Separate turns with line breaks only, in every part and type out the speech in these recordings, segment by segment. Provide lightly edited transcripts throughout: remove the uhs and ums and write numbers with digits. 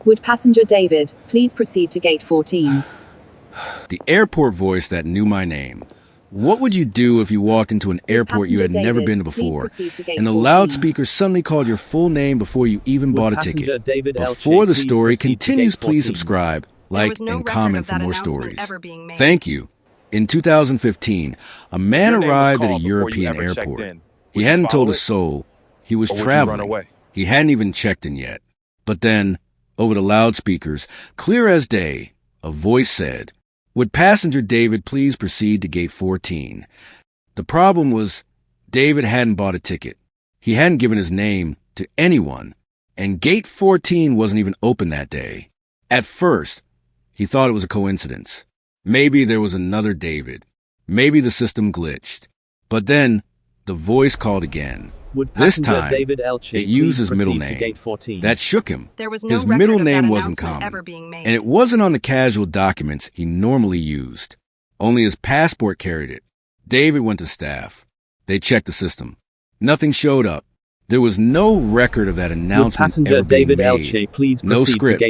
Would passenger David please proceed to gate 14?
The airport voice that knew my name. What would you do if you walked into an airport you had never been to before, and the loudspeaker suddenly called your full name before you even bought a ticket? Before the story continues, please subscribe, like, and comment for more stories. Thank you. In 2015, a man arrived at a European airport. He hadn't told a soul. He was traveling. He hadn't even checked in yet. But then, over the loudspeakers, clear as day, a voice said, "Would passenger David please proceed to gate 14? The problem was, David hadn't bought a ticket. He hadn't given his name to anyone, and gate 14 wasn't even open that day. At first, he thought it was a coincidence. Maybe there was another David. Maybe the system glitched. But then, the voice called again. This time, it used his middle name. That shook him. His middle name wasn't common, and it wasn't on the casual documents he normally used. Only his passport carried it. David went to staff. They checked the system. Nothing showed up. There was no record of that announcement ever being made. No script,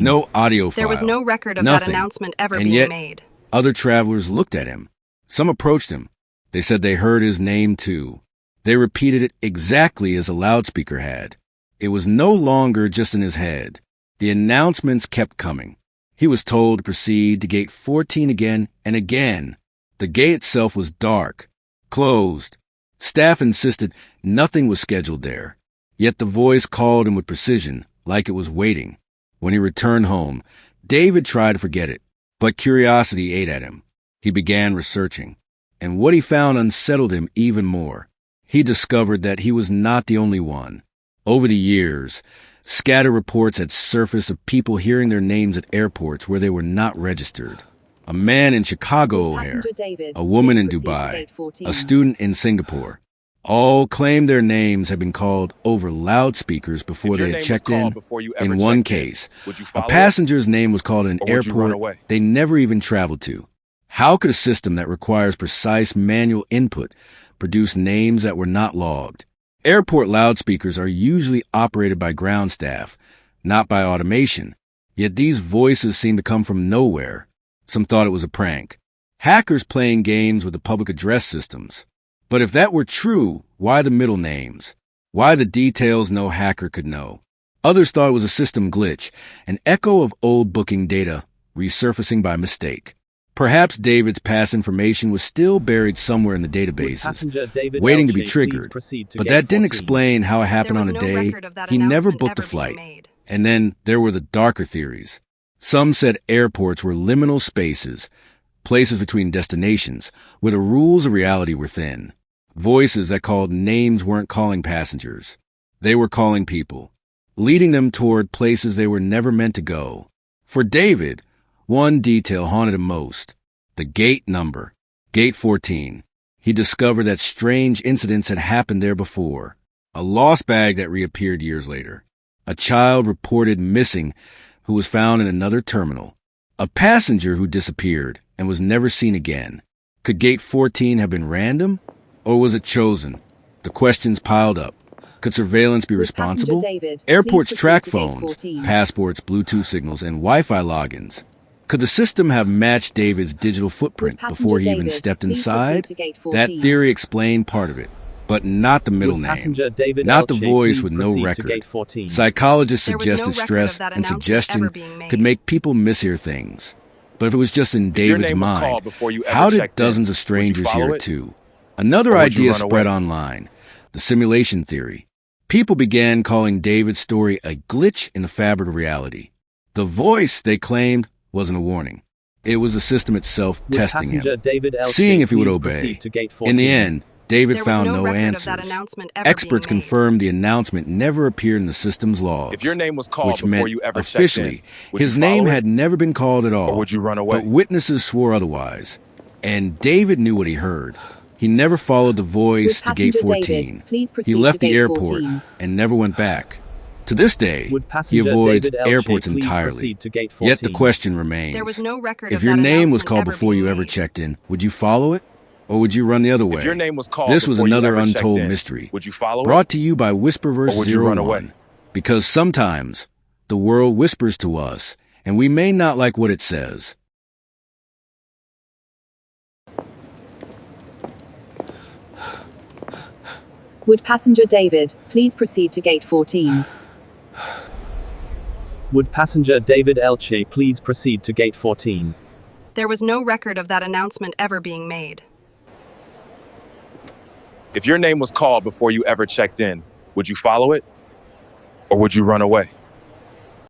no audio file.
There was no record of that announcement ever being made.
Other travelers looked at him. Some approached him. They said they heard his name too. They repeated it exactly as a loudspeaker had. It was no longer just in his head. The announcements kept coming. He was told to proceed to gate 14 again and again. The gate itself was dark, closed. Staff insisted nothing was scheduled there. Yet the voice called him with precision, like it was waiting. When he returned home, David tried to forget it, but curiosity ate at him. He began researching, and what he found unsettled him even more. He discovered that he was not the only one. Over the years, scattered reports had surfaced of people hearing their names at airports where they were not registered. A man in Chicago O'Hare, a woman in Dubai, a student in Singapore. All claimed their names had been called over loudspeakers before they had checked in. In one case, a passenger's name was called in an airport they never even traveled to. How could a system that requires precise manual input produce names that were not logged? Airport loudspeakers are usually operated by ground staff, not by automation. Yet these voices seem to come from nowhere. Some thought it was a prank. Hackers playing games with the public address systems. But if that were true, why the middle names? Why the details no hacker could know? Others thought it was a system glitch, an echo of old booking data resurfacing by mistake. Perhaps David's past information was still buried somewhere in the databases, waiting to be triggered. But that didn't explain how it happened on a day he never booked a flight. And then there were the darker theories. Some said airports were liminal spaces, places between destinations, where the rules of reality were thin. Voices that called names weren't calling passengers. They were calling people, leading them toward places they were never meant to go. For David, one detail haunted him most: the gate number, gate 14. He discovered that strange incidents had happened there before. A lost bag that reappeared years later. A child reported missing who was found in another terminal. A passenger who disappeared and was never seen again. Could gate 14 have been random? Or was it chosen? The questions piled up. Could surveillance be responsible? Airports track phones, passports, Bluetooth signals, and Wi-Fi logins. Could the system have matched David's digital footprint before he even stepped inside? That theory explained part of it, but not the middle name, not the voice with no record. Psychologists suggested stress and suggestion could make people mishear things. But if it was just in David's mind, how did dozens of strangers hear it too? Another idea spread online, the simulation theory. People began calling David's story a glitch in the fabric of reality. The voice, they claimed, wasn't a warning. It was the system itself testing him, seeing if he would obey. In the end, David found no answers. Experts confirmed the announcement never appeared in the system's logs, which meant officially his name had never been called at all. But witnesses swore otherwise, and David knew what he heard. He never followed the voice to gate 14. He left the airport and never went back. To this day, he avoids airports entirely. Yet the question remains, if your name was called before you ever checked in, would you follow it? Or would you run the other way? This was another untold mystery, brought to you by Whisperverse 01. Because sometimes The world whispers to us, and we may not like what it says.
Would passenger David please proceed to gate 14?
Would passenger David Elche please proceed to gate 14?
There was no record of that announcement ever being made.
If your name was called before you ever checked in, would you follow it? Or would you run away?